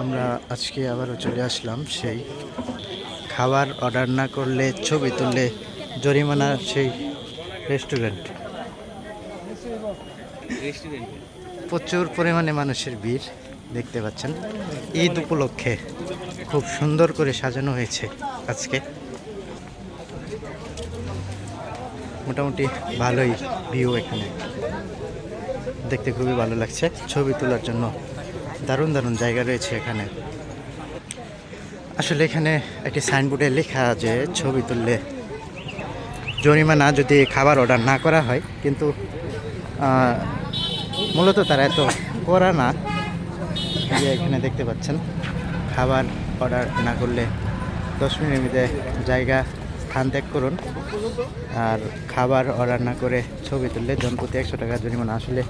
আমরা আজকে আবারও চলে আসলাম সেই খাবার অর্ডার না করলে ছবি তুললে জরিমানার সেই রেস্টুরেন্ট। প্রচুর পরিমাণে মানুষের ভিড় দেখতে পাচ্ছেন। ঈদ উপলক্ষে খুব সুন্দর করে সাজানো হয়েছে আজকে। মোটামুটি ভালোই ভিউ, এখানে দেখতে খুবই ভালো লাগছে। ছবি তোলার জন্য দারুণ দারুণ জায়গা রয়েছে এখানে। আসলে এখানে একটি সাইনবোর্ডে লেখা যে ছবি তুললে জরিমানা যদি খাবার অর্ডার না করা হয়, কিন্তু মূলত তারা এত করা না। এখানে দেখতে পাচ্ছেন খাবার অর্ডার না করলে 10 মিনিটের মধ্যে জায়গা স্থান ত্যাগ করুন, আর খাবার অর্ডার না করে ছবি তুললে জনপ্রতি 100 টাকা জরিমানা। আসলে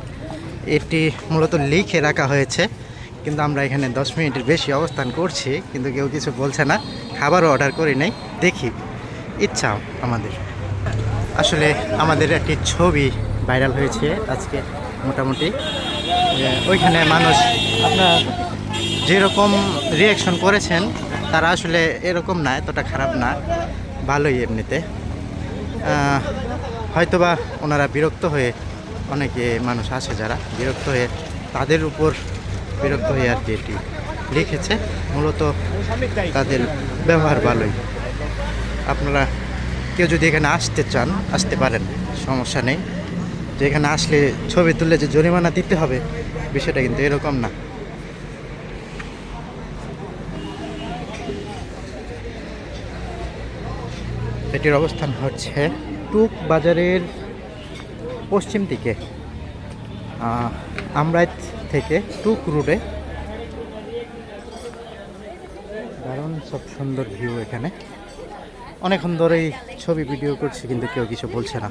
এটি মূলত লিখে রাখা হয়েছে, কিন্তু আমরা এখানে 10 মিনিটের বেশি অবস্থান করছি, কিন্তু কেউ কিছু বলছে না। খাবারও অর্ডার করি নাই, দেখি ইচ্ছা আমাদের। আসলে আমাদের একটি ছবি ভাইরাল হয়েছে আজকে মোটামুটি। ওইখানে মানুষ আপনার যেরকম রিয়াকশন করেছেন, তারা আসলে এরকম না, এতটা খারাপ না, ভালোই এমনিতে। হয়তোবা ওনারা বিরক্ত হয়ে, অনেকে মানুষ আছে যারা বিরক্ত হয়ে, তাদের উপর বিরক্ত হয়ে আর কি এটি লিখেছে। মূলত তাদের ব্যবহার ভালোই। আপনারা কেউ যদি এখানে আসতে চান আসতে পারেন, সমস্যা নেই। যে এখানে আসলে ছবি তুললে যে জরিমানা দিতে হবে, বিষয়টা কিন্তু এরকম না। এটির অবস্থান হচ্ছে টুক বাজারের পশ্চিম দিকে, আমরাইত থেকে টুক রোডে। দারুণ সব সুন্দর ভিউ এখানে। অনেকক্ষণ ধরেই ছবি ভিডিও করছি, কিন্তু কেউ কিছু বলছে না।